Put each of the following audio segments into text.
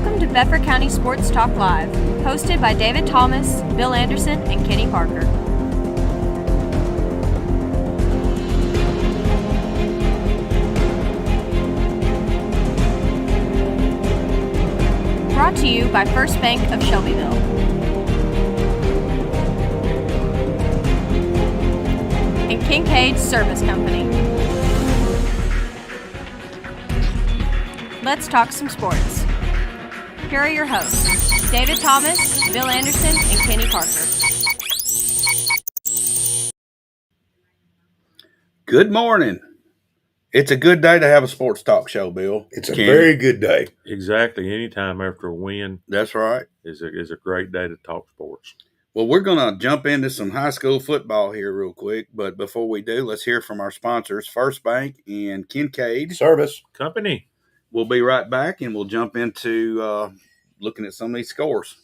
Welcome to Bedford County Sports Talk Live, hosted by David Thomas, Bill Anderson, and Kenny Parker. Brought to you by First Bank of Shelbyville. And Kincaid's Service Company. Let's talk some sports. Here are your hosts, David Thomas, Bill Anderson, and Kenny Parker. Good morning. It's a good day to have a sports talk show, Bill. It's a very good day. Exactly. Anytime after a win. That's right. Is a great day to talk sports. Well, we're going to jump into some high school football here real quick. But before we do, let's hear from our sponsors, First Bank and Kincaid Service Company. We'll be right back, and we'll jump into looking at some of these scores.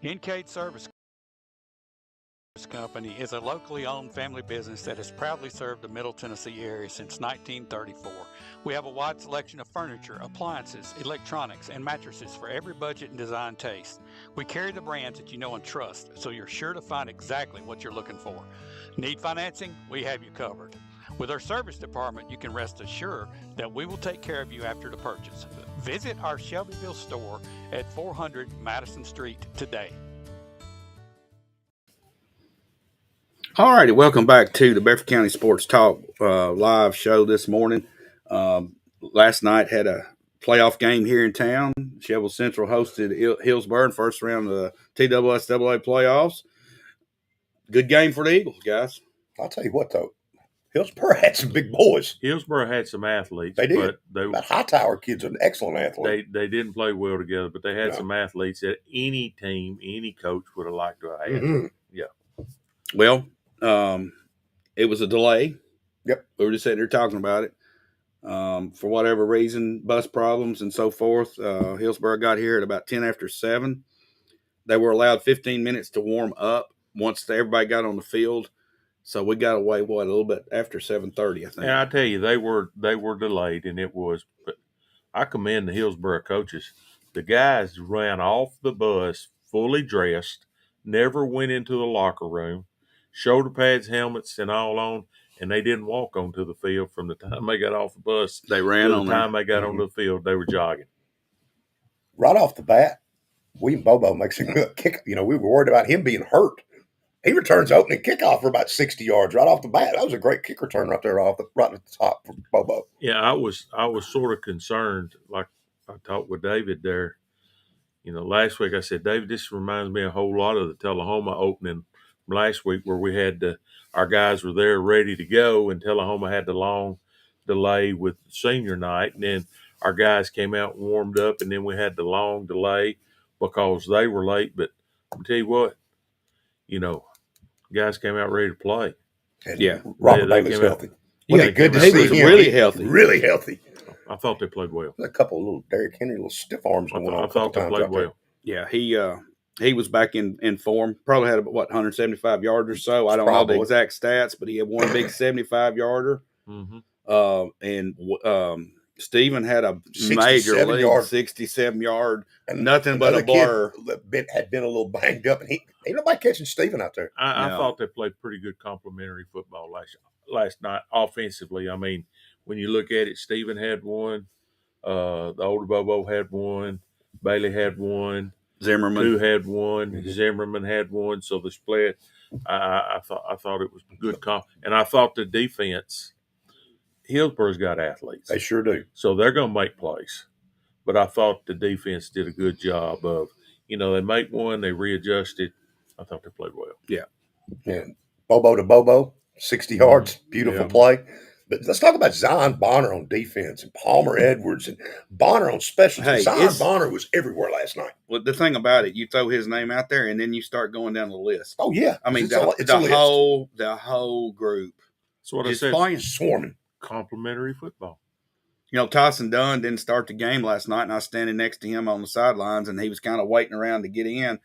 Kincaid Service Company is a locally owned family business that has proudly served the Middle Tennessee area since 1934. We have a wide selection of furniture, appliances, electronics, and mattresses for every budget and design taste. We carry the brands that you know and trust, so you're sure to find exactly what you're looking for. Need financing? We have you covered. With our service department, you can rest assured that we will take care of you after the purchase. Visit our Shelbyville store at 400 Madison Street today. All righty, welcome back to the Bedford County Sports Talk live show this morning. Last night had a playoff game here in town. Shelbyville Central hosted Hillsborough in first round of the TSSAA playoffs. Good game for the Eagles, guys. I'll tell you what, though. Hillsborough had some big boys. Hillsborough had some athletes. They did. But that Hightower kid's an excellent athlete. They didn't play well together, but they had some athletes that any team, any coach would have liked to have had. Mm-hmm. Yeah. Well, it was a delay. Yep. We were just sitting there talking about it. For whatever reason, bus problems and so forth, Hillsborough got here at about 10 after 7. They were allowed 15 minutes to warm up once everybody got on the field. So we got away, a little bit after 7:30, I think. And I tell you, they were delayed, and it was. But I commend the Hillsborough coaches. The guys ran off the bus fully dressed, never went into the locker room, shoulder pads, helmets, and all on, and they didn't walk onto the field from the time they got off the bus. They ran on the time they got onto the field. They were jogging. Right off the bat, William Bobo makes a good kick. We were worried about him being hurt. He returns opening kickoff for about 60 yards right off the bat. That was a great kick return right there right at the top for Bobo. Yeah, I was sort of concerned. Like I talked with David there. Last week I said, David, this reminds me a whole lot of the Tullahoma opening last week where we had our guys were there ready to go, and Tullahoma had the long delay with senior night, and then our guys came out and warmed up, and then we had the long delay because they were late. But I'll tell you what, guys came out ready to play. And Robert Bailey's healthy. Good to see him. Really healthy. Really healthy. I thought they played well. A couple of little Derrick Henry, little stiff arms going on. I thought they played well. Yeah, he was back in form. Probably had 175 yards or so. I don't know the exact stats, but he had one big 75-yarder. Mm-hmm. And Stephen had a major league 67-yard, and nothing but a blur. Had been a little banged up, and ain't nobody catching Stephen out there. I thought they played pretty good complementary football last night offensively. I mean, when you look at it, Stephen had one, the older Bobo had one, Bailey had one, Zimmerman had one, mm-hmm. Zimmerman had one. So the split, I thought it was good and I thought the defense, Hillsborough's got athletes. They sure do. So they're going to make plays. But I thought the defense did a good job of, they make one, they readjusted. I thought they played well. Yeah. And Bobo to Bobo, 60 yards, beautiful play. But let's talk about Zion Bonner on defense and Palmer Edwards and Bonner on special. Zion Bonner was everywhere last night. Well, the thing about it, you throw his name out there and then you start going down the list. Oh, yeah. I mean, the whole group. That's what I is said. Playing swarming. Complementary football. Tyson Dunn didn't start the game last night, and I was standing next to him on the sidelines, and he was kind of waiting around to get in.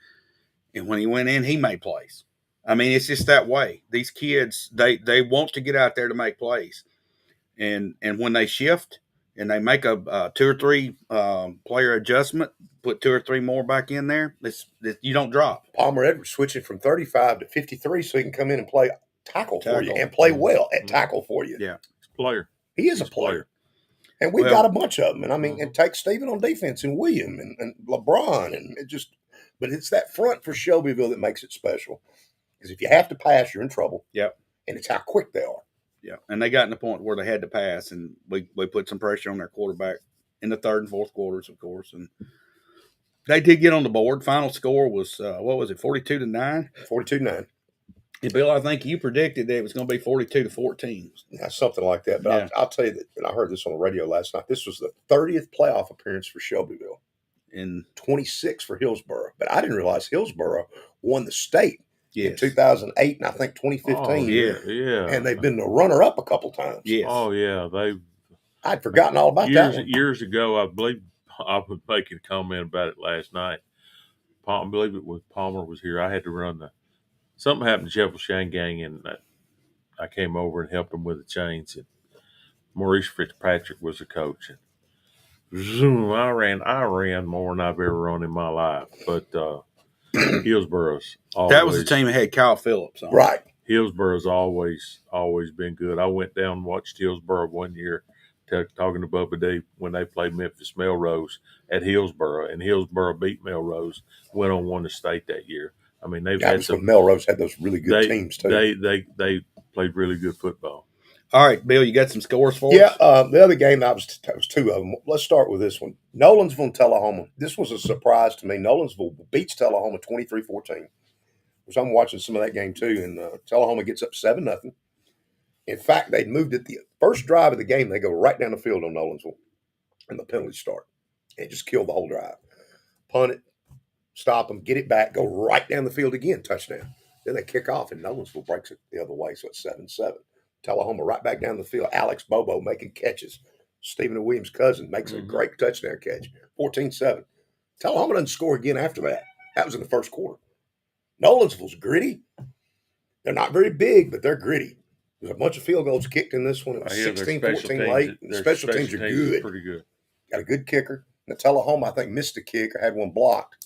And when he went in, he made plays. I mean, it's just that way. These kids, they want to get out there to make plays. And when they shift and they make a 2 or 3 player adjustment, put 2 or 3 more back in there, you don't drop. Palmer Edwards switching from 35 to 53 so he can come in and play tackle for you and play well at tackle for you. Yeah. He's a player. He is a player. And we've got a bunch of them. And I mean, and take Stephen on defense and William and LeBron. And but it's that front for Shelbyville that makes it special. Because if you have to pass, you're in trouble. Yep. And it's how quick they are. Yeah. And they got in the point where they had to pass, and we put some pressure on their quarterback in the third and fourth quarters, of course. And they did get on the board. Final score was, 42-9? 42-9. And Bill, I think you predicted that it was going to be 42-14. Yeah, something like that. But I'll tell you that, and I heard this on the radio last night, this was the 30th playoff appearance for Shelbyville. And 26 for Hillsborough. But I didn't realize Hillsborough won the state in 2008 and I think 2015. Oh, yeah. And they've been the runner-up a couple times. Yes. Oh, yeah. I'd forgotten all about that one. Years ago, I believe I was making a comment about it last night. I believe it was Palmer was here. I had to run something happened to Sheffield Shane Gang, and I came over and helped them with the chains. And Maurice Fitzpatrick was the coach. And zoom, I ran more than I've ever run in my life. But Hillsborough's always. That was the team that had Kyle Phillips on. Right. Hillsborough's always been good. I went down and watched Hillsborough one year, talking to Bubba D when they played Memphis Melrose at Hillsborough, and Hillsborough beat Melrose, went on won the state that year. I mean, they've had some. Melrose had those really good teams too. They played really good football. All right, Bill, you got some scores for us? Yeah, the other game that was 2 of them. Let's start with this one. Nolensville and Tullahoma. This was a surprise to me. Nolensville beats Tullahoma 23-14. Which I'm watching some of that game too, and Tullahoma gets up 7-0. In fact, they moved it the first drive of the game. They go right down the field on Nolensville, and the penalties start, and just kill the whole drive. Punt it, stop them, get it back, go right down the field again, touchdown. Then they kick off, and Nolensville breaks it the other way, so it's 7-7. Tullahoma right back down the field. Alex Bobo making catches. Stephen Williams' cousin makes a great touchdown catch. 14-7. Tullahoma doesn't score again after that. That was in the first quarter. Nolensville's gritty. They're not very big, but they're gritty. There's a bunch of field goals kicked in this one. It was 16-14 late. The special teams are good. Pretty good. Got a good kicker. And Tullahoma, I think, missed a kick or had one blocked.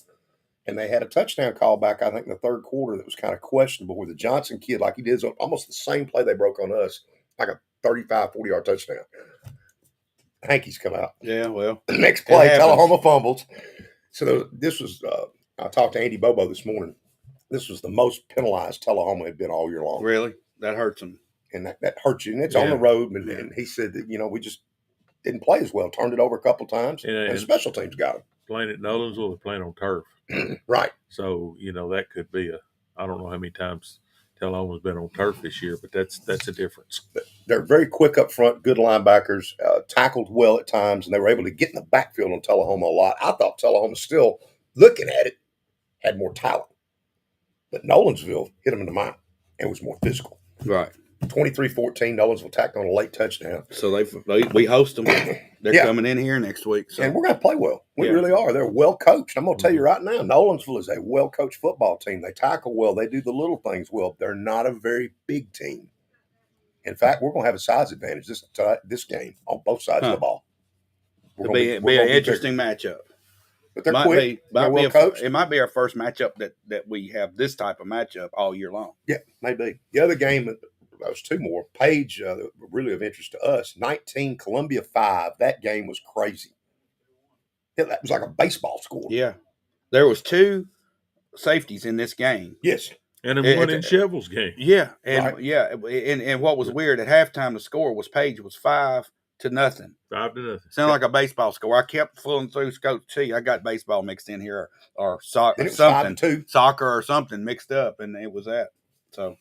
And they had a touchdown call back, I think, in the third quarter that was kind of questionable where the Johnson kid, like he did almost the same play they broke on us, like a 35, 40-yard touchdown. Hankies come out. Yeah, well. Next play, Tullahoma fumbles. So this was, I talked to Andy Bobo this morning. This was the most penalized Tullahoma had been all year long. Really? That hurts them. And that hurts you. And it's on the road. And he said that, we just didn't play as well. Turned it over a couple times. And special teams got them. Playing at Nolensville, they're playing on turf. Right. So, that could be I don't know how many times Tullahoma's been on turf this year, but that's a difference. They're very quick up front, good linebackers, tackled well at times, and they were able to get in the backfield on Tullahoma a lot. I thought Tullahoma still, looking at it, had more talent. But Nolensville hit them in the mind and was more physical. Right. 23-14, Nolensville tacked on a late touchdown. So we host them. They're coming in here next week. So. And we're going to play well. We really are. They're well coached. I'm going to tell you right now, Nolensville is a well-coached football team. They tackle well. They do the little things well. They're not a very big team. In fact, we're going to have a size advantage this game on both sides of the ball. It'll be an interesting matchup. But they're quick. They're well coached. It might be our first matchup that we have this type of matchup all year long. Yeah, maybe. The other game, that was 2 more. Page, really of interest to us, 19, Columbia 5. That game was crazy. That was like a baseball score. Yeah. There was 2 safeties in this game. Yes. And one in Chevel's game. Yeah. And and what was weird, at halftime the score was Page was 5-0. 5-0. Sounded like a baseball score. I kept fooling through Coach T. I got baseball mixed in here or something. 5-2. Soccer or something mixed up, and it was that. So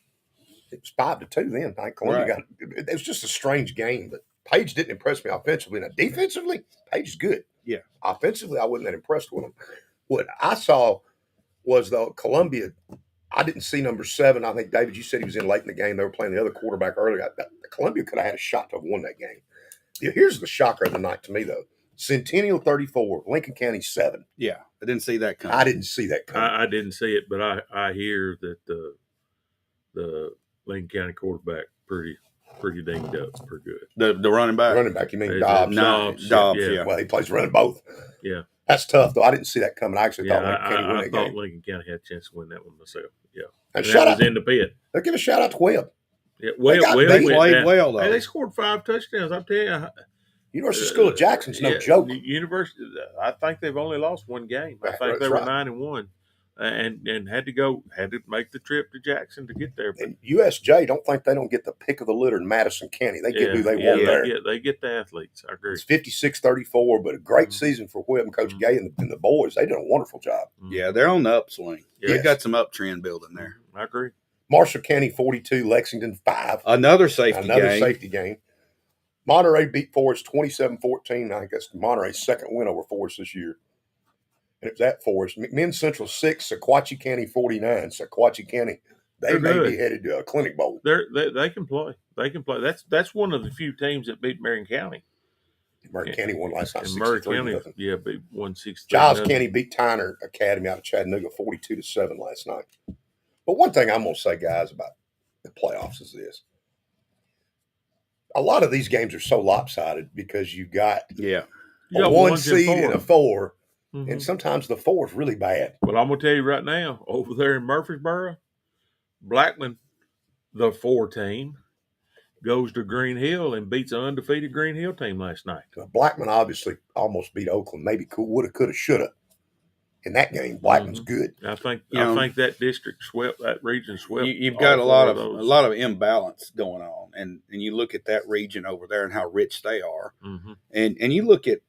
it was 5-2 then. I think Columbia got it. Was just a strange game, but Page didn't impress me offensively. Now, defensively, Page is good. Yeah. Offensively, I wasn't that impressed with him. What I saw was, though, Columbia, I didn't see number 7. I think, David, you said he was in late in the game. They were playing the other quarterback earlier. Columbia could have had a shot to have won that game. Here's the shocker of the night to me, though. Centennial 34, Lincoln County 7. Yeah, I didn't see that coming. I didn't see that coming. I didn't see it, but I hear that the Lincoln County quarterback pretty dinged up, pretty good. The running back. Running back, you mean Hey, Dobbs? Dobbs, yeah. yeah. Well, he plays running both. Yeah. That's tough, though. I didn't see that coming. I actually Yeah, thought Lincoln County won I that thought game. Lincoln County had a chance to win that one myself. Yeah. And And shout that out, was in the pit. they'll give a shout out to Webb. Yeah, They played well, though. Hey, they scored 5 touchdowns. I'm telling you. University School of Jackson's no Yeah, joke. the University. I think they've only lost one game. I think they That's were right. 9-1, and had to make the trip to Jackson to get there. But And USJ, don't think they don't get the pick of the litter in Madison County. They get who they want there. They get the athletes. I agree. It's 56-34, but a great season for Webb and Coach Gay and the boys. They did a wonderful job. Yeah, they're on the upswing. They Yes. got some uptrend building there. I agree. Marshall County 42, Lexington 5. Another safety game. Safety game. Monterey beat Forest 27-14. I think that's Monterey's second win over Forest this year. And it was at Forest. McMinn Central 6, Sequatchie County 49. Sequatchie County, they They're may good. be headed to a clinic bowl. They can play. They can play. That's one of the few teams that beat Marion County. Murray County won last night. And Murray 63 County, nothing. yeah, beat 163. Giles County beat Tyner Academy out of Chattanooga 42-7 last night. But one thing I'm going to say, guys, about the playoffs is this. A lot of these games are so lopsided because you got Yeah. a 1 seed and a 4, Mhm. and sometimes the 4 is really bad. Well, I'm gonna tell you right now, over there in Murfreesboro, Blackman, the 4 team, goes to Green Hill and beats an undefeated Green Hill team last night. Blackman obviously almost beat Oakland. Maybe woulda, coulda, shoulda. In that game, Blackman's good. I think You know, think that district swept, that region swept. You've got a all lot four of those. imbalance going on, and you look at that region over there and how rich they are, Mhm. and you look at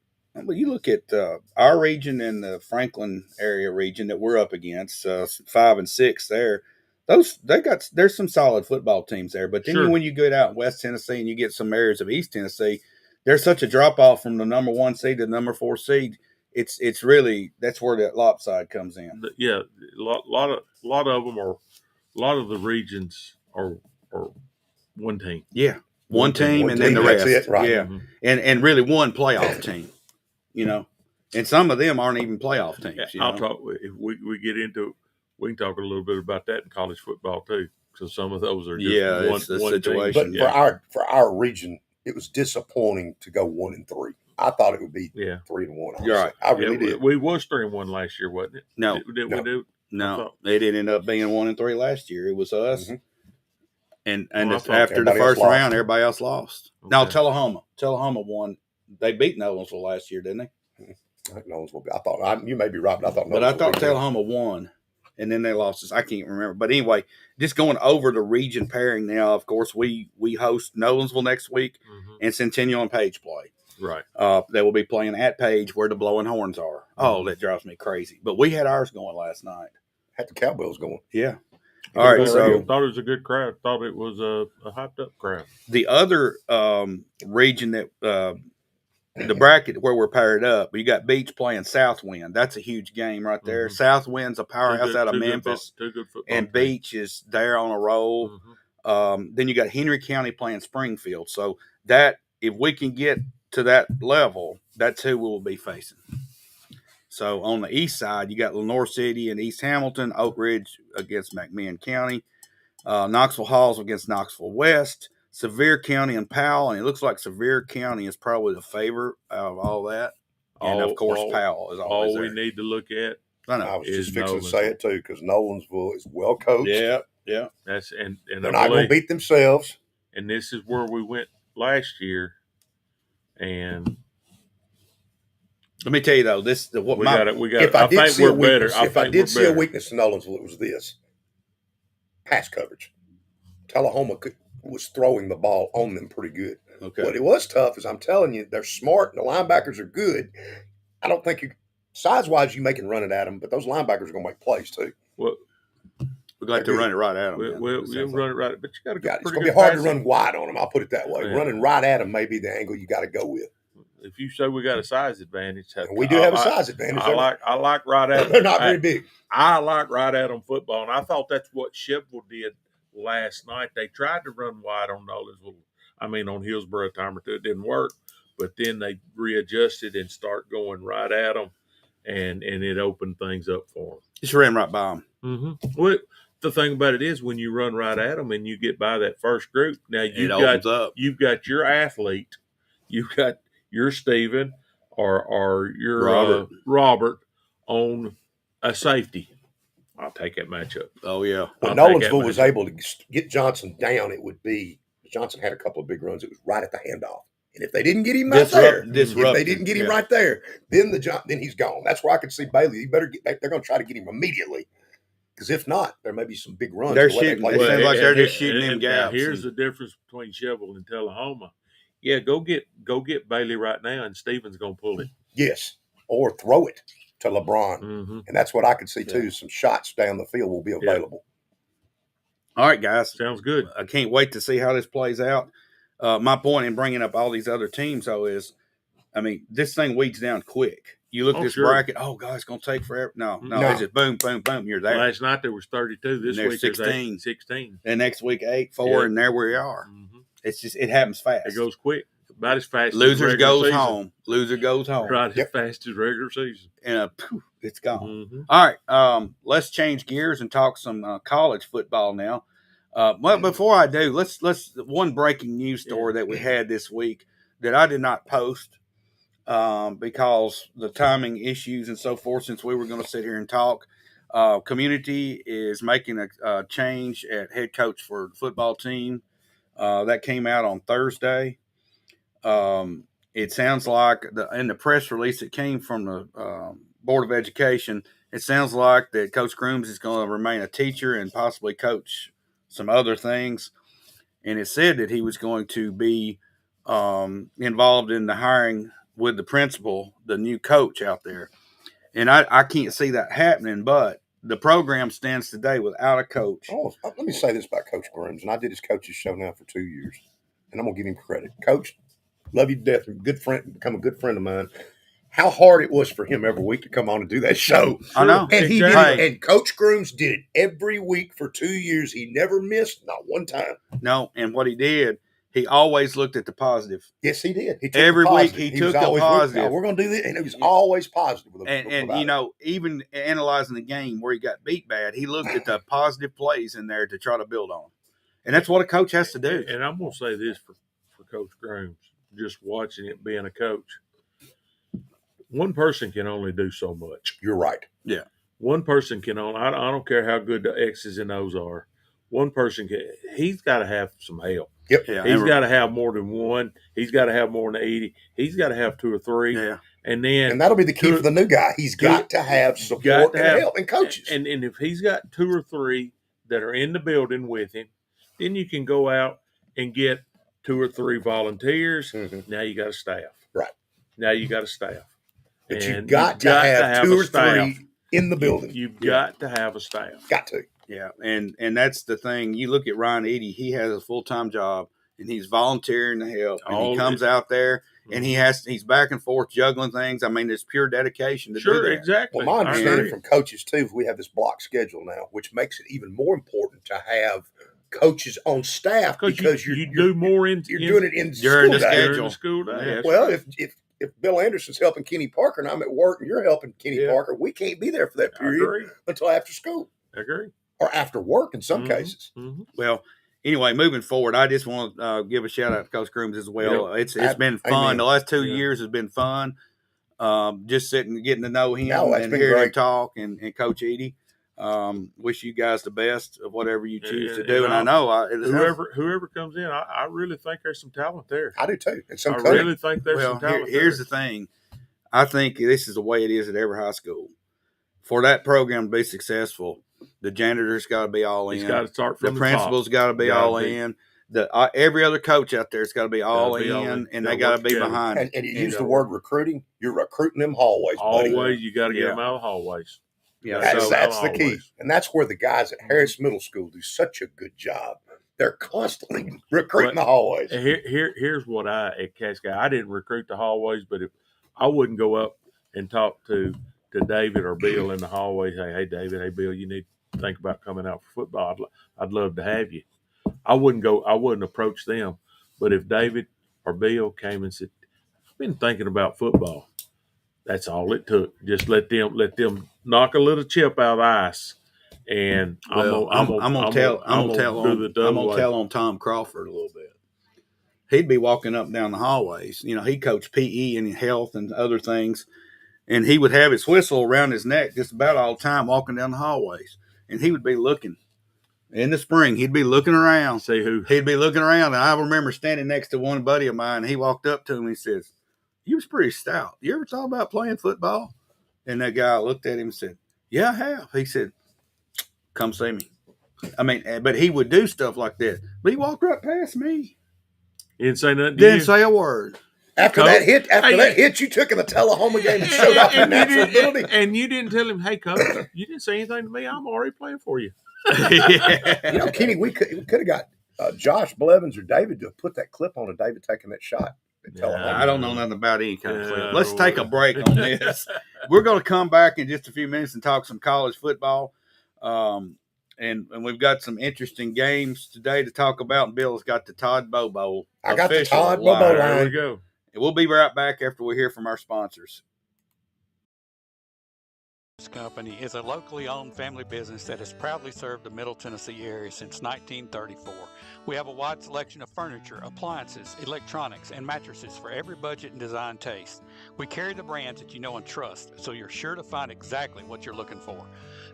our region and the Franklin area region that we're up against, 5 and 6 there. There's some solid football teams there, but then Sure. when you get out in West Tennessee and you get some areas of East Tennessee, there's such a drop off from the number 1 seed to the number 4 seed. It's really, that's where that lopside comes in. Yeah, a lot of them are. A lot of the regions are one team. Yeah, one team One and then team, the that's rest. it, right. Yeah, Mhm. and really one playoff team. And some of them aren't even playoff teams. I'll talk if we get into. We can talk a little bit about that in college football too, because some of those are just it's the one situation. Team. But for our region, it was disappointing to go 1-3. I thought it would be 3-1. You're right. I really did. We was 3-1 last year, wasn't it? No, Did we do? no, they did end up being 1-3 last year. It was us, and Well, I thought after the everybody else first lost. round, everybody else lost. Okay. Now Tullahoma won. They beat Nolensville last year, didn't they? I think Nolensville. I thought you may be right, but I thought. But I Nolensville thought beat them. Tullahoma won, and then they lost us. I can't remember. But anyway, just going over the region pairing now. Of course, we host Nolensville next week, Mhm. and Centennial and Page play. Right. They will be playing at Page where the Blowing Horns are. Oh, that drives me crazy. But we had ours going last night. Had the Cowbells going. Yeah. All right. So Thought it was a good crowd. Thought it was a hyped up crowd. the other region that the bracket where we're paired up, you got Beach playing Southwind. That's a huge game right there. Mhm. Southwind's a powerhouse out of Two good Memphis, two good football and teams. Beach is there on a roll. Mhm. Then you got Henry County playing Springfield. So that if we can get to that level, that's who we'll be facing. So on the east side, you got Lenore City and East Hamilton, Oak Ridge against McMinn County, Knoxville Halls against Knoxville West, Sevier County and Powell. And it looks like Sevier County is probably the favorite out of all that. And of course, Powell is always all we there. need to look at. I know. I was Is just fixing to Nolensville. say it too because Nolensville is well coached. Yeah. That's and They're I not going believe, to beat themselves. and this is where we went last year, and Let me tell you though, this the what we my got it. We got. If I I did think see a we're better. weakness, if I think did we're see a better. weakness in Nolensville, it was this: pass coverage. Tullahoma was throwing the ball on them pretty good. okay. What it was tough is I'm telling you, they're smart and the linebackers are good. I don't think size-wise you can run it at them, but those linebackers are going to make plays too. Well, We'd like to run it right at them. we'll run it right, but you got to go. It's Pretty going to good be hard to passing. run wide on them. I'll put it that way. Yeah. Running right at them may be the angle you got to go with. If you say we got a size advantage, And we do have a size advantage. I like right at them. They're not very big. I like right at them football, and I thought that's what Chevrolet did last night. They tried to run wide on Nolensville. I mean, on Hillsborough, a time or two, it didn't work, but then they readjusted and start going right at them, and it opened things up for them. Just ran right by them. Mm-hmm. Well, the thing about it is, when you run right at them and you get by that first group, now It opens up. you've got your athlete, you've got your Steven or your Robert on a safety. I'll take that matchup. Oh, yeah. When I'll take that Nolensville was matchup. able to get Johnson down, it would be Johnson had a couple of big runs. It was right at the handoff, and if they didn't get him right there, if they didn't get him right there, then then he's gone. That's where I could see Bailey. He better get back. They're going to try to get him immediately, because if not, there may be some big runs. They're shooting. It seems like they're just shooting in gaps. Here's the difference between Sheffield and Tullahoma. Yeah, go get Bailey right now, and Steven's going to pull it. Yes, or throw it to LeBron, Mm-hmm. and that's what I could see too. Some shots down the field will be available. All right, guys. Sounds good. I can't wait to see how this plays out. My point in bringing up all these other teams, though, is, I mean, this thing weeds down quick. You look at this bracket, oh, God, it's going to take forever. No. It's just boom, boom, boom, you're there. Last night there was 32. This week 16. 16. And next week, 8, 4, and there we are. Mm-hmm. It's just, it happens fast. It goes quick. About as fast Loser as goes season. home. Loser goes home. Right, as fast as regular season. And it's gone. Mm-hmm. All right, let's change gears and talk some college football now. Well, before I do, let's one breaking news story that we had this week that I did not post because the timing issues and so forth. Since we were going to sit here and talk, Community is making a change at head coach for the football team. That came out on Thursday. It sounds like in the press release that came from the Board of Education, it sounds like that Coach Grooms is going to remain a teacher and possibly coach some other things. And it said that he was going to be involved in the hiring with the principal, the new coach out there. And I can't see that happening, but the program stands today without a coach. Oh, let me say this about Coach Grooms, and I did his coach's show now for 2 years, and I'm going to give him credit. Coach, love you to death. Good friend, become a good friend of mine. How hard it was for him every week to come on and do that show. I know. And he did it. And Coach Grooms did it every week for 2 years. He never missed, not one time. No, and what he did, he always looked at the positive. Yes, he did. He took every week he took a positive. We're going to do this, and it was always positive. And you know, even analyzing the game where he got beat bad, he looked at the positive plays in there to try to build on. And that's what a coach has to do. And I'm going to say this for Coach Grooms, just watching it being a coach. One person can only do so much. You're right. Yeah. One person can only, I don't care how good the X's and O's are. One person he's got to have some help. Yep. Yeah, he's got to have more than one. He's got to have more than 80. He's got to have 2 or 3. Yeah. And that'll be the key for the new guy. He's got to have support and help and coaches. And if he's got 2 or 3 that are in the building with him, then you can go out and get 2 or 3 volunteers. Mm-hmm. Now you got a staff. Right. Now you got a staff. But you've got to have 2 or 3 in the building. You've got to have a staff. Got to. Yeah, and that's the thing. You look at Ryan Eady; he has a full-time job, and he's volunteering to help. And he comes out there, and he's back and forth juggling things. I mean, it's pure dedication to do that. Exactly. Well, my understanding from coaches too, we have this block schedule now, which makes it even more important to have coaches on staff because you do more in you're doing it in during the schedule. During the school day. Yeah. Well, if Bill Anderson's helping Kenny Parker and I'm at work and you're helping Kenny Parker, we can't be there for that period until after school. I agree. Or after work in some cases. Mm-hmm. Well, anyway, moving forward, I just want to give a shout out to Coach Grooms as well. It's been fun. Amen. The last 2 years has been fun. Just sitting, getting to know him and hearing great. him talk and Coach Eady. Wish you guys the best of whatever you choose to do. And I know whoever comes in, I really think there's some talent there. I do too. And I really think there's some talent here's there. the thing. I think this is the way it is at every high school. For that program to be successful, the janitor's got to be all in. He's got to start from the principal's got to be all in. Every other coach out there's got to be all in, and they got to be behind. And you use the word recruiting. You're recruiting them hallways, buddy. Always, you got to get them out of the hallways. Yeah, that's the key. And that's where the guys at Harris Middle School do such a good job. They're constantly recruiting the hallways. Here's what at Cascade, I didn't recruit the hallways, but if I wouldn't go up and talk to David or Bill in the hallway, say, hey, David, hey, Bill, you need to think about coming out for football. I'd love to have you. I wouldn't approach them. But if David or Bill came and said, "I've been thinking about football," that's all it took. Just let them knock a little chip out of ice, and Well, I'm gonna tell on Tom Crawford a little bit. He'd be walking up and down the hallways. You know, he coached PE and health and other things, and he would have his whistle around his neck just about all the time walking down the hallways. And he would be looking in the spring. He'd be looking around. See who? He'd be looking around. And I remember standing next to one buddy of mine. And he walked up to him and he says, "You was pretty stout. You ever thought about playing football?" And that guy looked at him and said, "Yeah, I have." He said, "Come see me." I mean, but he would do stuff like that. But he walked right past me. He didn't say nothing. Didn't say a word. After that hit you took in the Tullahoma game and showed off your natural ability. And you didn't tell him, "Hey, coach, you didn't say anything to me. I'm already playing for you." Yeah. You know, Kenny, we could have got Josh Blevins or David to put that clip on of David taking that shot. I don't know nothing about any kind of clip. Let's take a break on this. We're going to come back in just a few minutes and talk some college football. And we've got some interesting games today to talk about. And Bill's got the Todd Bobo. I got the Todd Bobo line. There we go. And we'll be right back after we hear from our sponsors. This company is a locally owned family business that has proudly served the Middle Tennessee area since 1934. We have a wide selection of furniture, appliances, electronics, and mattresses for every budget and design taste. We carry the brands that you know and trust, so you're sure to find exactly what you're looking for.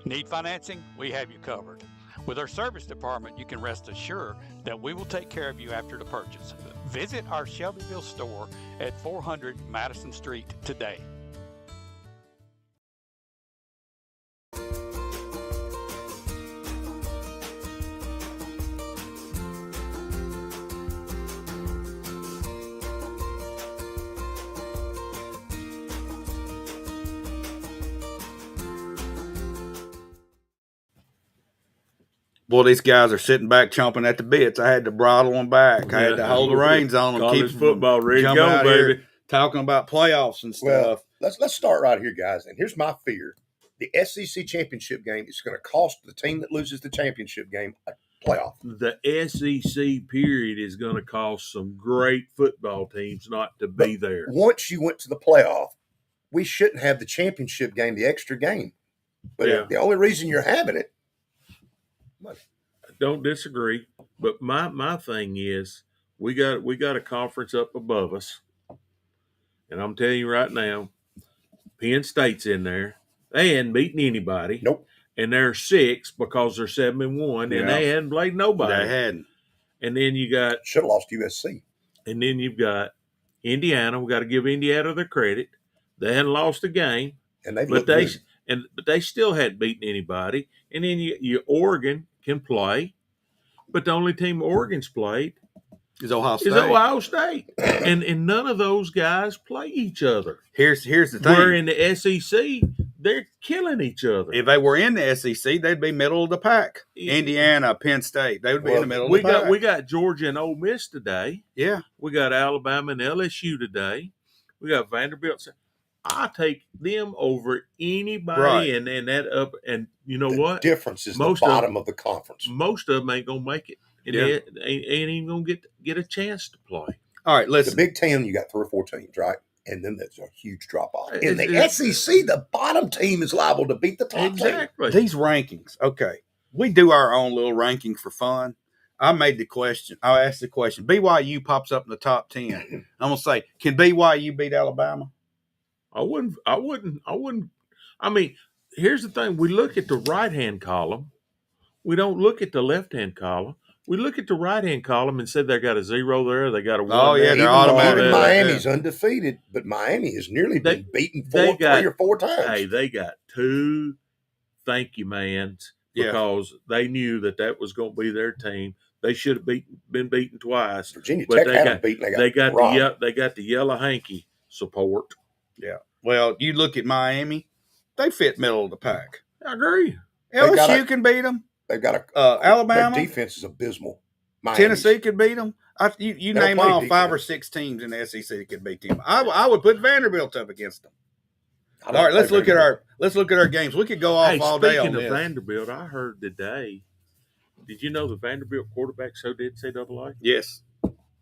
Need financing? We have you covered. With our service department, you can rest assured that we will take care of you after the purchase. Visit our Shelbyville store at 400 Madison Street today. Boy, these guys are sitting back chomping at the bits. I had to throttle them back. I had to hold the reins on them. College football ready to go, baby. Talking about playoffs and stuff. Well, let's start right here, guys. And here's my fear. The SEC championship game is going to cost the team that loses the championship game a playoff. The SEC period is going to cost some great football teams not to be there. Once you went to the playoff, we shouldn't have the championship game, the extra game. But the only reason you're having it, I don't disagree, but my thing is we got a conference up above us, and I'm telling you right now, Penn State's in there. They hadn't beaten anybody. Nope. And they're 6 because they're 7-1, and they hadn't played nobody. They hadn't. And then you got should have lost USC. And then you've got Indiana. We got to give Indiana their credit. They hadn't lost a game, and they but they still hadn't beaten anybody. And then you Oregon can play, but the only team Oregon's played is Ohio State. And none of those guys play each other. Here's the thing. Where in the SEC, they're killing each other. If they were in the SEC, they'd be middle of the pack. Indiana, Penn State, they would be in the middle of the pack. We got Georgia and Ole Miss today. Yeah. We got Alabama and LSU today. We got Vanderbilt. I take them over anybody and that up. And you know what? The difference is the bottom of the conference. Most of them ain't going to make it. And they ain't even going to get a chance to play. All right, listen. The Big Ten, you got 3 or 4 teams, right? And then there's a huge drop-off. In the SEC, the bottom team is liable to beat the top team. These rankings, okay. We do our own little ranking for fun. I asked the question. BYU pops up in the top 10. I'm going to say, can BYU beat Alabama? I wouldn't. I mean, here's the thing. We look at the right-hand column. We don't look at the left-hand column. We look at the right-hand column and say they got a 0 there. They got a 1 Oh, yeah, there. they're automatic. Miami's undefeated, but Miami has nearly been beaten 3 or 4 times. Hey, they got 2 thank you mans because they knew that was going to be their team. They should have been beaten twice. Virginia Tech haven't beaten. They got the yellow hanky support. Yeah. Well, you look at Miami, they fit middle of the pack. I agree. LSU can beat them. They've got Alabama. Their defense is abysmal. Tennessee could beat them. You name all defense. 5 or 6 teams in the SEC that could beat them. I would put Vanderbilt up against them. All right, let's look at our games. We could go off all day on this. Speaking of Vanderbilt, I heard today. Did you know the Vanderbilt quarterback so did NCAA? Yes.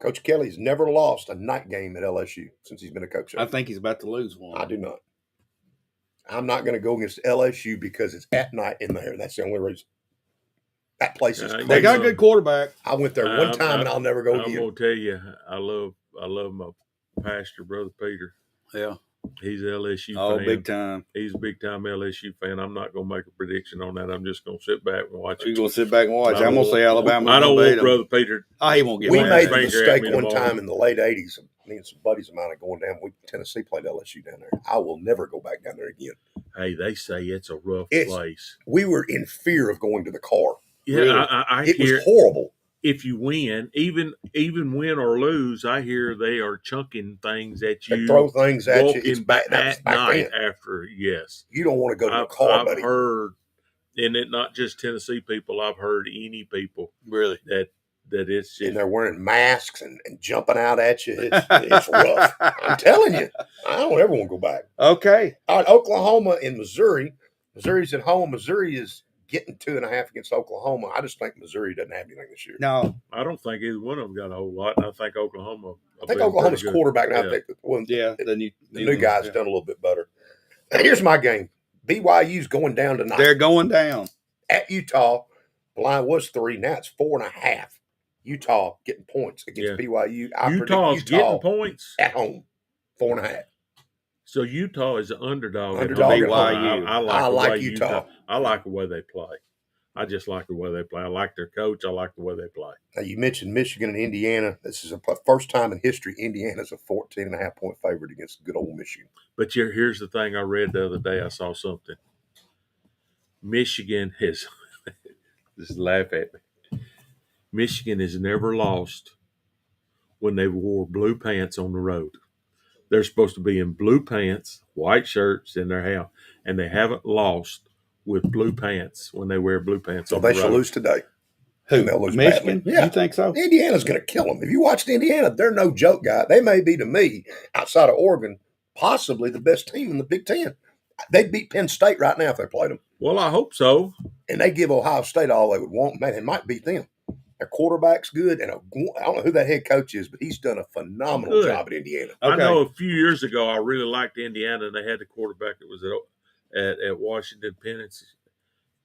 Coach Kelly's never lost a night game at LSU since he's been a coach. I think he's about to lose one. I do not. I'm not going to go against LSU because it's at night in there. That's the only reason. That place is crazy. They got a good quarterback. I went there one time and I'll never go again. I'm gonna tell you, I love my pastor, Brother Peter. Yeah. He's an LSU Oh, fan. big time. He's a big time LSU fan. I'm not gonna make a prediction on that. I'm just gonna sit back and watch You're it. going to sit back and watch. I'm going to say Alabama. I don't beat want them. Brother Peter. Oh, he won't get We mad. made the Finger at mistake me one tomorrow. time in the late 80s. Me and some buddies of mine are going down. Tennessee played LSU down there. I will never go back down there again. Hey, they say it's a rough It's- place. We were in fear of going to the car. Yeah, Really? I It hear was horrible. if you win, even win or lose, I hear they are chunking things at They you. throw things at you. It's walking back, that was at back night then. after. Yes, You don't want to go to the I've car, buddy. heard, and it not just Tennessee people. I've heard any people Really? that it's And just they're wearing masks and jumping out at you. It's rough. I'm telling you. I don't ever want to go back. Okay. All right, Oklahoma and Missouri. Missouri's at home. Missouri is getting 2.5 against Oklahoma. I just think Missouri doesn't have anything this year. Now, I don't think either one of them got a whole lot, and I think Oklahoma. I think Oklahoma's quarterback now. Yeah. The new new guy's done a little bit better. Here's my game. BYU's going down tonight They're going down. at Utah. The line was 3. Now it's 4.5. Utah getting points against BYU. I predict Utah's Utah getting points, at home. 4.5. so Utah is an underdog. at Underdog home. at home. I I the like way Utah. I like the way they play. I just like the way they play. I like their coach. I like the way they play. Now, you mentioned Michigan and Indiana. This is the first time in history Indiana's a 14.5-point favorite against good old Michigan. But here's the thing I read the other day. I saw something. Michigan has just laugh at me. Michigan has never lost when they wore blue pants on the road. They're supposed to be in blue pants, white shirts in their house, and they haven't lost with blue pants when they wear blue pants So on they the shall road. lose today. Who? And they'll lose Michigan? badly. Yeah. You think so? Indiana's going to kill them. If you watched Indiana, they're no joke, guy. They may be, to me, outside of Oregon, possibly the best team in the Big Ten. They'd beat Penn State right now if they played them. Well, I hope so. And they give Ohio State all they would want. Man, it might beat them. Their quarterback's good. And I don't know who that head coach is, but he's done a phenomenal Good. job at Indiana. I Okay. know a few years ago I really liked Indiana, and they had the quarterback that was at Washington Penn.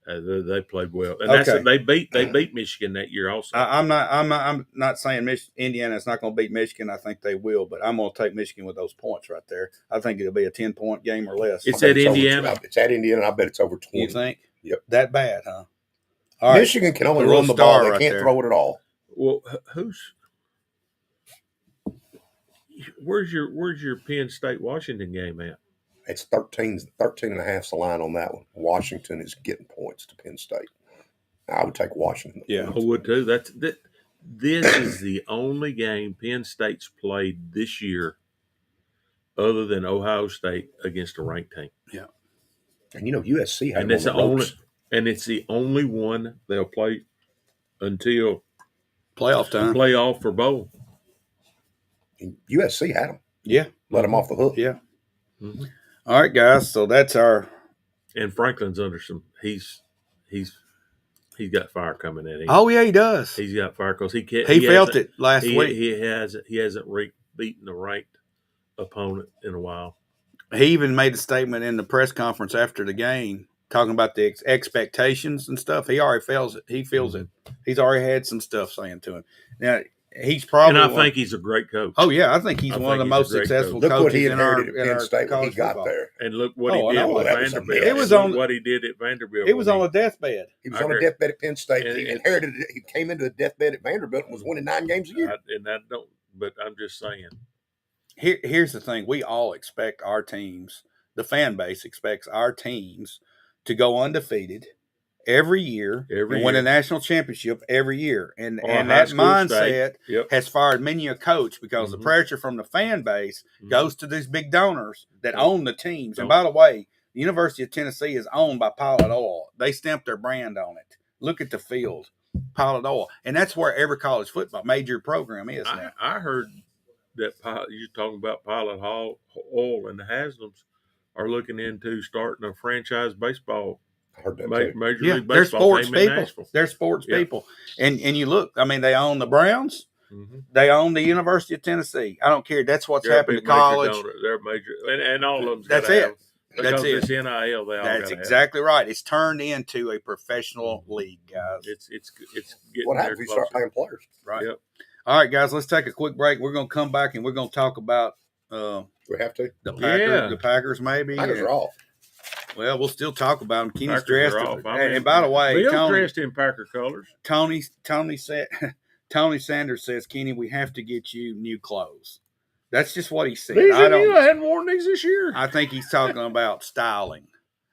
They played well, and Okay. they beat Michigan that year also. I'm not saying Indiana's not going to beat Michigan. I think they will, but I'm going to take Michigan with those points right there. I think it'll be a 10-point game or less. It's I at bet over- Indiana. It's at Indiana, and I bet it's over 20. You think? Yep. That bad, huh? All right. Michigan can only The real run the ball. star They right can't there. throw it at all. Well, where's your Penn State Washington game at? It's 13.5's the line on that one. Washington is getting points to Penn State. I would take Washington. Yeah. I would too. This is the only game Penn State's played this year, other than Ohio State, against a ranked team. And USC had And them it's on the the only, ropes. and it's the only one they'll play until Playoff time. playoff for bowl. And USC had them. Yeah. Let them off the hook. Yeah. Mhm. All right, guys. So that's our And Franklin's under some. He's got fire coming at him. Oh yeah, he does. He's got fire because he Felt hasn't- it last He week. hasn't beaten a ranked opponent in a while. He even made a statement in the press conference after the game talking about the expectations and stuff. He already feels it. He feels it. He's already had some stuff saying to him. Now he's probably. And I think he's a great coach. Oh yeah, I think he's I one of the think most he's a great successful Look coaches what he in our, inherited at Penn State when he college got football. there. And look what Oh, I he did know. with That was Vanderbilt. amazing. It was Look on- what he did at Vanderbilt. It was when on he- a deathbed. He was I on a agree. deathbed at Penn State. And He it- inherited it. He came into a deathbed at Vanderbilt and was winning 9 games a year. But I'm just saying. Here's the thing: we all expect our teams. The fan base expects our teams to go undefeated every year Every and win year. a national championship every year. And Or a and high that school mindset state. Yep. has fired many a coach because the Mhm. pressure from the fan base Mhm. goes to these big donors that Yep. own the teams. And Yep. by the way, the University of Tennessee is owned by Pilot Oil. They stamp their brand on it. Look at the field, Pilot Oil. And that's where every college football major program is now. I heard that you're talking about Pilot Oil and the Haslams are looking into starting a franchise baseball, I heard that too. Major Yeah, League they're Baseball sports team in people. Nashville. They're sports Yeah. people. And you look, I mean, they own the Browns, They own the University of Tennessee. I don't care. That's what's They're a happened to big major college. donor. They're major, and all of them. That's it. Because That's it. it's NIL. They all That's gotta exactly right. It's turned into a professional league, guys. It's getting What there happens if we start closer. paying players? Right. Yep. All right, guys. Let's take a quick break. We're going to come back and we're going to talk about We have to. the Packers maybe. Packers are off. Well, we'll still talk about them. Kenny's Packers dressed. are off. I mean, And by the way, Bill's Tony dressed in Packer colors. said, Tony Sanders says, Kenny, we have to get you new clothes. That's just what he said. I hadn't worn these this year. I think he's talking about styling.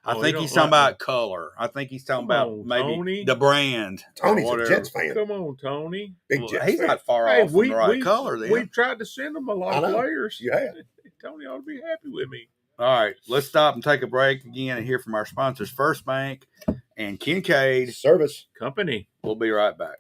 I Oh, think you he's don't talking like about color. I think he's talking Come about on, maybe Tony. the brand. Tony's or a whatever. Jets fan. Come on, Tony. Big Well, Jets he's fan. not far Hey, off from the right color then. We tried to send them a lot I of know. players. You have. Tony ought to be happy with me. All right, let's stop and take a break again and hear from our sponsors, First Bank and Kincaid. Service. Company. We'll be right back.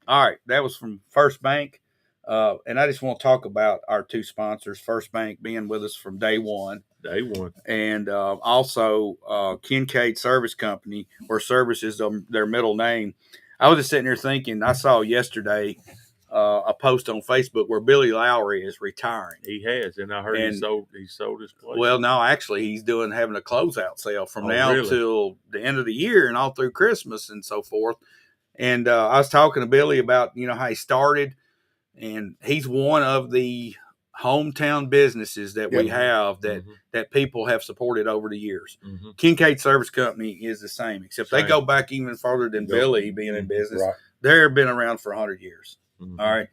All right, that was from First Bank. And I just want to talk about our two sponsors, First Bank being with us from day one. Day one. And also Kincaid Service Company, where service is their middle name. I was just sitting there thinking, I saw yesterday a post on Facebook where Billy Lowry is retiring. He has, and I heard he sold his place. Well, no, actually, he's having a closeout sale from now really? till the end of the year and all through Christmas and so forth. And I was talking to Billy about, how he started, and he's one of the hometown businesses that we have that people have supported over the years. Mm-hmm. Kincaid Service Company is the same, except they go back even further than Billy being in business. Right. They've been around for 100 years. Mm-hmm. All right.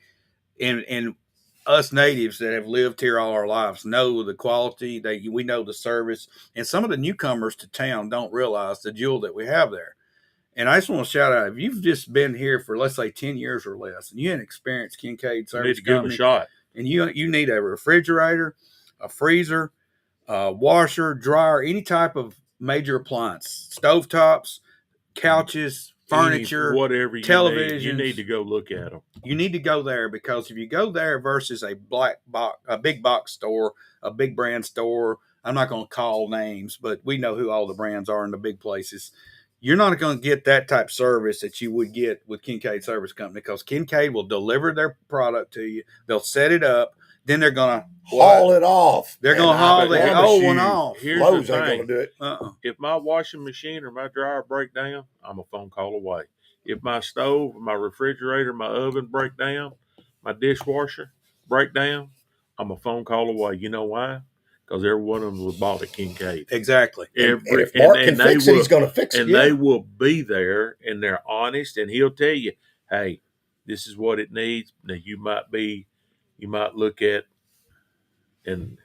And us natives that have lived here all our lives know the quality, we know the service, and some of the newcomers to town don't realize the jewel that we have there. And I just want to shout out, if you've just been here for, let's say, 10 years or less, and you haven't experienced Kincaid Service You need to give Company, them a shot. and you need a refrigerator, a freezer, a washer, dryer, any type of major appliance, stovetops, couches, furniture, whatever you televisions. you need to go look at them. You need to go there, because if you go there versus a big box store, a big brand store, I'm not going to call names, but we know who all the brands are in the big places. You're not going to get that type of service that you would get with Kincaid Service Company, because Kincaid will deliver their product to you. They'll set it up. Then they're going to haul it off. They're going to haul the old one off. Here's Lowe's the ain't thing. going to do it. If my washing machine or my dryer break down, I'm a phone call away. If my stove, my refrigerator, my oven break down, my dishwasher break down, I'm a phone call away. You know why? Because every one of them was bought at Kincaid. Exactly. And if Mark can fix it, he's going to fix it. And they will be there, and they're honest, and he'll tell you, hey, this is what it needs. Now, you might look at, and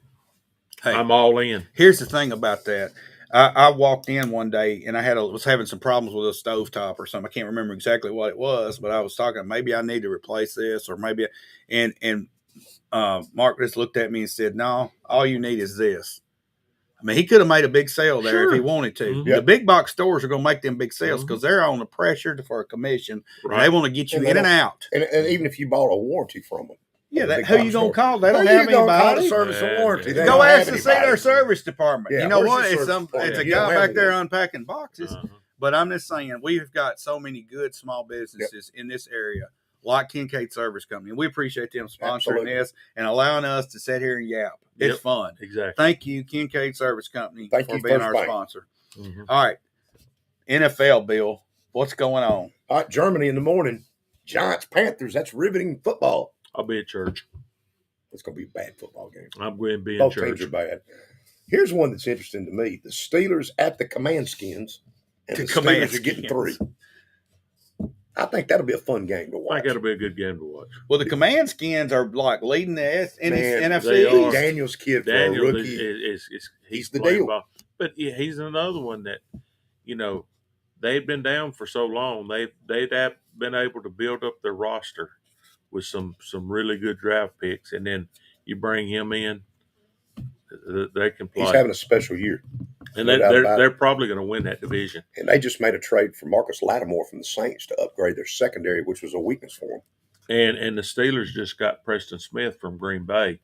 Hey, I'm all in. Here's the thing about that. I walked in one day, and I was having some problems with a stovetop or something. I can't remember exactly what it was, but I was talking, maybe I need to replace this, or maybe, and Mark just looked at me and said, no, all you need is this. I mean, he could have made a big sale there if he wanted to. Mm-hmm. The big box stores are going to make them big sales because they're on the pressure for a commission. Right. And they want to get you in and out. And even if you bought a warranty from them. Yeah, who you going to call? They don't have Call anybody. the service and warranty. They Go don't ask have to see their anybody. service department. Yeah, you know where's what? the It's service department? it's a You don't guy have back there anybody. unpacking boxes. But I'm just saying, we've got so many good small businesses in this area, like Kincaid Service Company. And we appreciate them sponsoring this and allowing us to sit here and yap. It's fun. Exactly. Thank you, Kincaid Service Company, Thank for you, being First our Bank. sponsor. Mm-hmm. All right. NFL, Bill, what's going on? All right, Germany in the morning. Giants, Panthers. That's riveting football. I'll be at church. It's going to be a bad football game. I'm going to be in Both church. teams are bad. Here's one that's interesting to me. The Steelers at the Command Skins, and the Steelers are getting 3. I think that'll be a fun game to I watch. think that'll be a good game to watch. Well, the Command Skins are like leading the Man, NFC they are. East. Daniel's kid for Daniel a rookie. he's the playing deal. ball. But he's another one that, they've been down for so long. They'd have been able to build up their roster with some really good draft picks, and then you bring him in, they can play. He's having a special year. And No doubt about they're it. probably going to win that division. And they just made a trade for Marcus Lattimore from the Saints to upgrade their secondary, which was a weakness for them. And the Steelers just got Preston Smith from Green Bay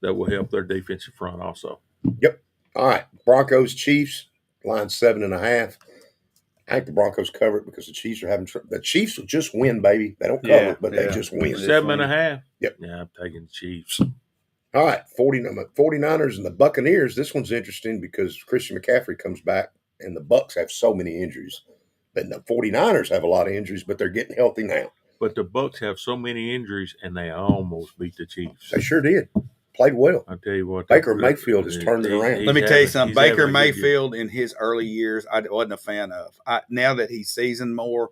that will help their defensive front also. Yep. All right. Broncos, Chiefs, line 7.5. I think the Broncos cover it because the Chiefs are having trouble. The Chiefs will just win, baby. They don't cover it, but they just win. 7.5. Yep. Yeah, I'm taking the Chiefs. All right. 49ers and the Buccaneers. This one's interesting because Christian McCaffrey comes back and the Bucs have so many injuries. But the 49ers have a lot of injuries, but they're getting healthy now. But the Bucs have so many injuries, and they almost beat the Chiefs. They sure did. Played well. I'll tell you what. Baker Mayfield has turned it around. Let me tell you something. he's Baker having a good year. Mayfield in his early years, I wasn't a fan of. Now that he's seasoned more,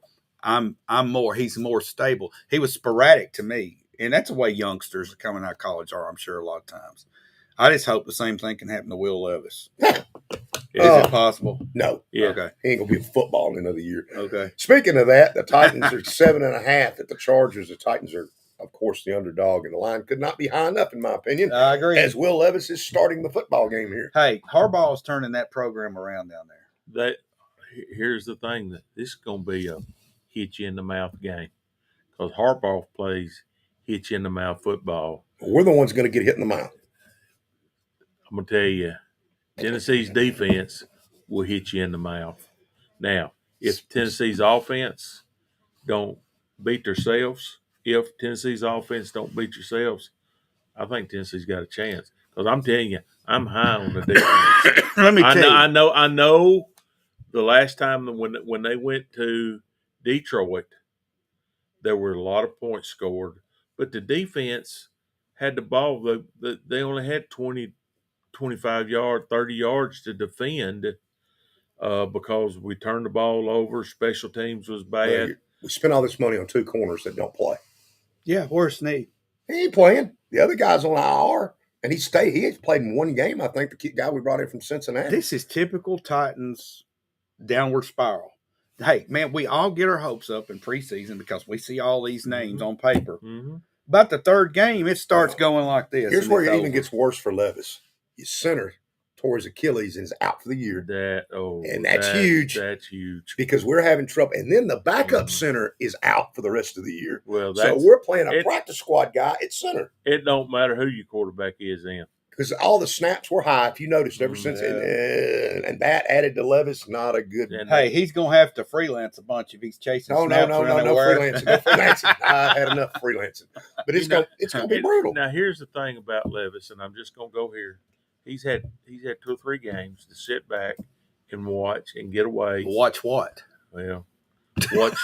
he's more stable. He was sporadic to me. And that's the way youngsters coming out of college are, I'm sure, a lot of times. I just hope the same thing can happen to Will Levis. Is it possible? No. Yeah. Okay. He ain't going to be in football in another year. Okay. Speaking of that, the Titans are 7.5 at the Chargers. The Titans are, of course, the underdog, and the line could not be high enough, in my opinion, I agree. as Will Levis is starting the football game here. Hey, Harbaugh's turning that program around down there. Here's the thing: that this is going to be a hit you in the mouth game because Harbaugh plays hit you in the mouth football. We're the ones going to get hit in the mouth. I'm going to tell you, Tennessee's defense will hit you in the mouth. Now, if Tennessee's offense don't beat themselves, if Tennessee's offense don't beat yourselves, I think Tennessee's got a chance. Because I'm telling you, I'm high on the defense. Let me tell you. I know the last time when they went to Detroit, there were a lot of points scored, but the defense had the ball. They only had 20, 25 yards, 30 yards to defend because we turned the ball over. Special teams was bad. We spent all this money on two corners that don't play. Yeah, where's Snead? He ain't playing. The other guy's on IR, and he ain't played in one game, I think, the guy we brought in from Cincinnati. This is typical Titans downward spiral. Hey, man, we all get our hopes up in preseason because we see all these names on paper. Mm-hmm. About the third game, it starts going like this. Here's where it even gets worse for Levis. His center tore his Achilles and is out for the year. That's huge. That's huge. Because we're having trouble. And then the backup center is out for the rest of the year. Well, so we're playing a practice squad guy at center. It don't matter who your quarterback is in. Because all the snaps were high, if you noticed, ever since. And that added to Levis, not a good. Hey, he's going to have to freelance a bunch if he's chasing snaps. No freelancing. No freelancing. I had enough freelancing. But it's going to be brutal. Now, here's the thing about Levis, and I'm just going to go here. He's had 2 or 3 games to sit back and watch and get away. Watch what? Well, watch.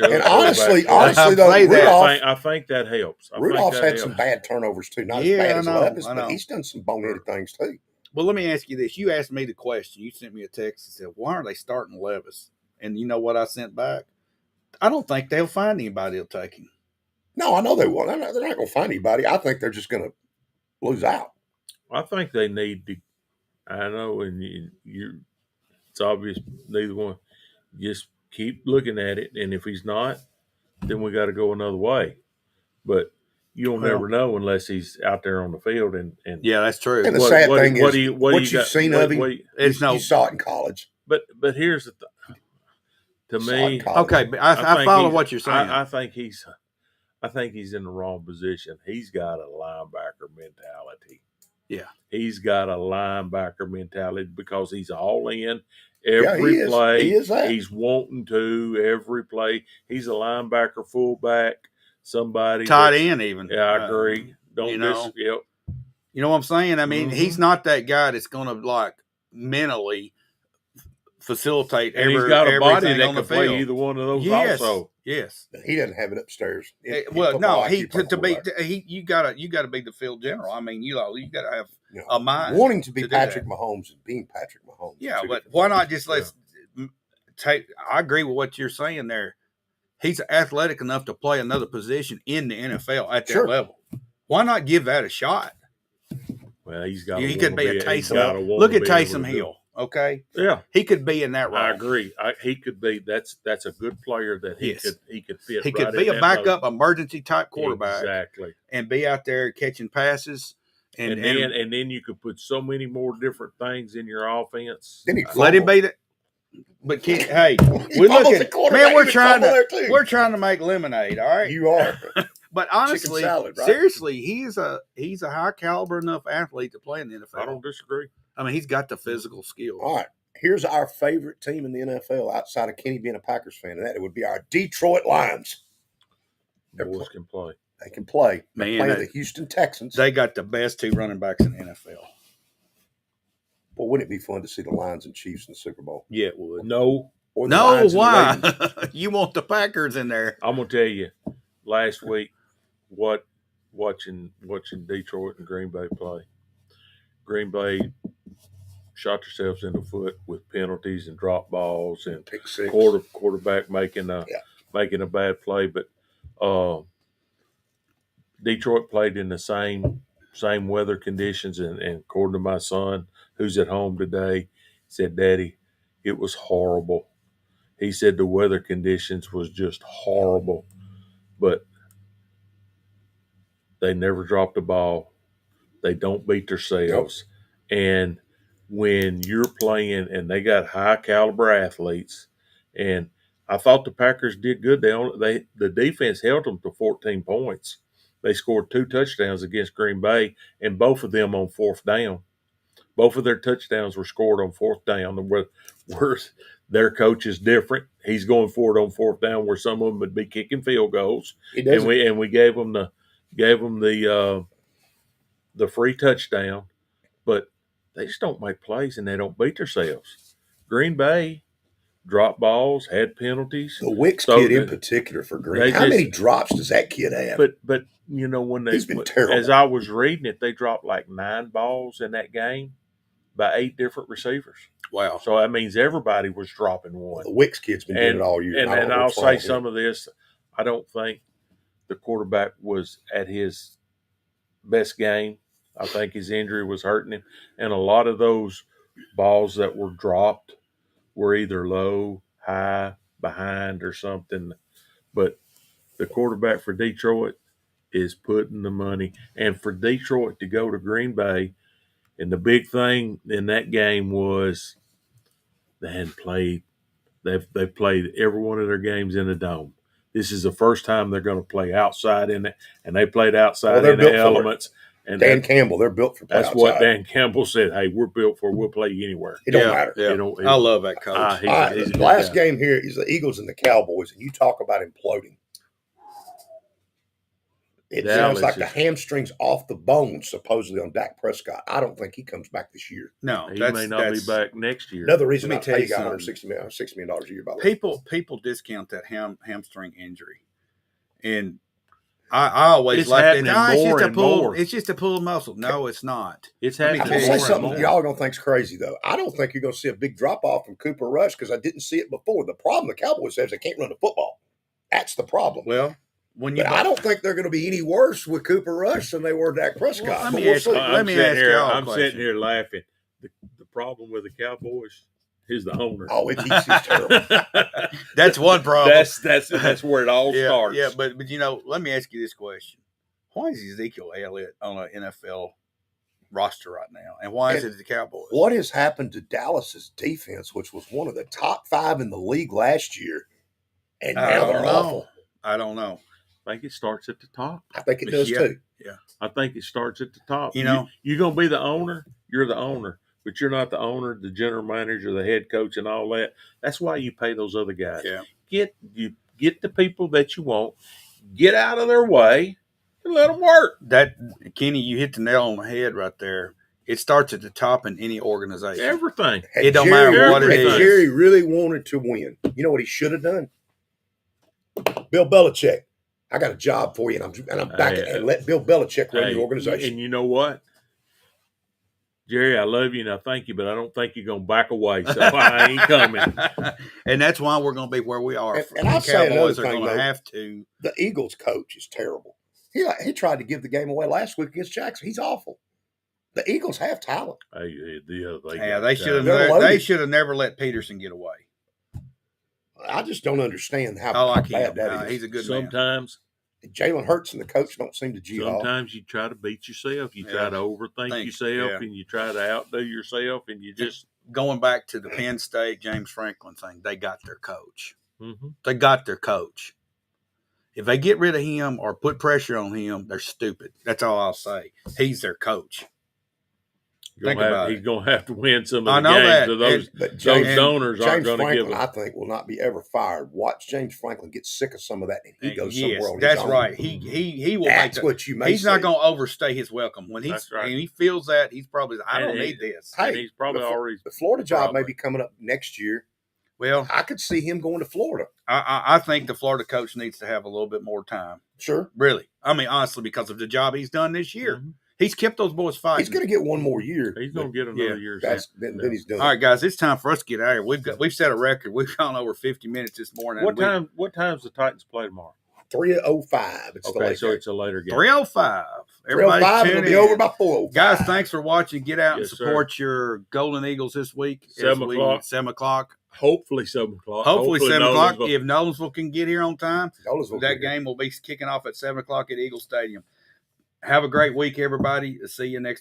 And honestly, though, I think that helps. Rudolph's had some bad turnovers too. Not as bad as Levis, but he's done some boneheaded things too. Well, let me ask you this. You asked me the question. You sent me a text and said, why are they starting Levis? And you know what I sent back? I don't think they'll find anybody who'll take him. No, I know they won't. They're not going to find anybody. I think they're just going to lose out. I think they need to. I know, and it's obvious neither one. Just keep looking at it, and if he's not, then we got to go another way. But you'll never know unless he's out there on the field. And yeah, that's true. And the sad thing is, what you've seen of him, you saw it in college. But here's the thing. To me, okay, but I follow what you're saying. I think he's in the wrong position. He's got a linebacker mentality. Yeah, he's got a linebacker mentality because he's all in every he play. He is that. He's wanting to every play. He's a linebacker, fullback, somebody tight end even. Yeah, I agree. Don't miss. Yep. You know what I'm saying? I mean, he's not that guy that's going to like mentally facilitate. And he's got a body that can play either one of those. Yes. Also, yes. He doesn't have it upstairs. You gotta be the field general. I mean, you got to have a mind wanting to be Patrick Mahomes and being Patrick Mahomes. Yeah, but why not just let's take? I agree with what you're saying there. He's athletic enough to play another position in the NFL at that level. Why not give that a shot? Well, he's got. He could be a Taysom. Look at Taysom Hill. Okay. Yeah, he could be in that role. I agree. He could be. That's a good player that he could fit. He could be a backup emergency type quarterback. Exactly. And be out there catching passes And then you could put so many more different things in your offense. Then he let him fumbled. beat it. But hey, He we're fumbles looking, at quarterback. man. He would fumble there too. We're trying to make lemonade. All right, You are. but honestly, salad, right? seriously, he's a high caliber enough athlete to play in the NFL. I don't disagree. I mean, he's got the physical skills. All right. Here's our favorite team in the NFL outside of Kenny being a Packers fan, and that would be our Detroit Lions. Boys can play. They can play. They're Man, playing the Houston Texans. They got the best 2 running backs in the NFL. Well, wouldn't it be fun to see the Lions and Chiefs in the Super Bowl? Yeah, it would. No. Or the No, Lions and the why? Ravens? You want the Packers in there? I'm gonna tell you, last week, watching Detroit and Green Bay play. Green Bay shot themselves in the foot with penalties and drop balls and Pick six. quarterback making a bad play. But Detroit played in the same weather conditions, and according to my son, who's at home today, said, "Daddy, it was horrible." He said the weather conditions was just horrible, but they never dropped the ball. They don't beat themselves. Nope. And when you're playing, and they got high caliber athletes, and I thought the Packers did good. The defense held them to 14 points. They scored 2 touchdowns against Green Bay, and both of them on 4th down. Both of their touchdowns were scored on 4th down. Where their coach is different. He's going for it on 4th down, where some of them would be kicking field goals. And we gave them the free touchdown, but they just don't make plays and they don't beat themselves. Green Bay dropped balls, had penalties. The Wicks kid in particular for Green. How many drops does that kid have? But you know, he's been terrible. As I was reading it, they dropped like 9 balls in that game by 8 different receivers. Wow. So that means everybody was dropping one. Well, the Wicks kid's been doing it all year. And I'll say some of this. I don't think the quarterback was at his best game. I think his injury was hurting him. And a lot of those balls that were dropped were either low, high, behind, or something. But the quarterback for Detroit is putting the money. And for Detroit to go to Green Bay, and the big thing in that game was they hadn't played. They've played every one of their games in the dome. This is the first time they're going to play outside in it, and they played outside in the elements. And Dan Campbell, they're built for play that's outside. What Dan Campbell said. Hey, we're built for. We'll play anywhere. It don't matter. Yeah. I love that coach. The last game here is the Eagles and the Cowboys, and you talk about imploding. It sounds like the hamstring's off the bone, supposedly, on Dak Prescott. I don't think he comes back this year. No, he may not be back next year. Another reason I pay you $160 million a year. By the way, people discount that hamstring injury, and I always like that. It's just a pull muscle. No, it's not. It's happening. I'm gonna say something y'all are gonna think's crazy though. I don't think you're gonna see a big drop off from Cooper Rush because I didn't see it before. The problem the Cowboys have is they can't run the football. That's the problem. Well. I don't think they're going to be any worse with Cooper Rush than they were Dak Prescott. Well, let me ask y'all I'm sitting here laughing. The problem with the Cowboys is the owner. Oh, he's terrible. That's one problem. That's where it all starts. Yeah, but let me ask you this question: why is Ezekiel Elliott on an NFL roster right now, and why is it the Cowboys? What has happened to Dallas's defense, which was one of the top 5 in the league last year, and now they're awful? I don't know. I think it starts at the top. I think it does too. Yeah. I think it starts at the top. You're going to be the owner. You're the owner, but you're not the owner, the general manager, the head coach, and all that. That's why you pay those other guys. Yeah. Get the people that you want. Get out of their way and let them work. That Kenny, you hit the nail on the head right there. It starts at the top in any organization. Everything. It don't matter what it is. Jerry really wanted to win. You know what he should have done? Bill Belichick. I got a job for you, and I'm back and let Bill Belichick run the organization. And you know what, Jerry, I love you and I thank you, but I don't think you're going to back away, so I ain't coming. And that's why we're going to be where we are. And I'll say another thing, are going to have to. The Eagles coach is terrible. He tried to give the game away last week against Jackson. He's awful. The Eagles have talent. They should have never let Peterson get away. I just don't understand how I like bad him. that is. He's a good man. Jalen Hurts and the coach don't seem to gel off. Sometimes you try to beat yourself. You try to overthink yourself, and you try to outdo yourself, and you just going back to the Penn State James Franklin thing. They got their coach. mm-hmm. They got their coach. If they get rid of him or put pressure on him, they're stupid. That's all I'll say. He's their coach. He's going to have to win some of the games. So those donors aren't going to give him. I think will not be ever fired. Watch James Franklin get sick of some of that, and he goes somewhere on his that's own. right. He will. That's what you may. He's not going to overstay his welcome when he feels that he's probably. I don't need this. Hey, and he's probably already. The Florida job may be coming up next year. Well, I could see him going to Florida. I think the Florida coach needs to have a little bit more time. Sure. Really. I mean, honestly, because of the job he's done this year. Mm-hmm. He's kept those boys fighting. He's going to get one more year. He's going to get another year. Then he's done. All right, guys, it's time for us to get out of here. We've set a record. We've gone over 50 minutes this morning. What time's the Titans play tomorrow? 3:05. It's the so it's a later game. 3:05. 3:05. It'll be over by 4:05. Guys, thanks for watching. Get out and support your Golden Eagles this week. 7 o'clock. 7 o'clock. Hopefully 7 o'clock. Hopefully 7 o'clock. If Nolensville can get here on time, that game here. will be kicking off at 7 o'clock at Eagle Stadium. Have a great week, everybody. See you next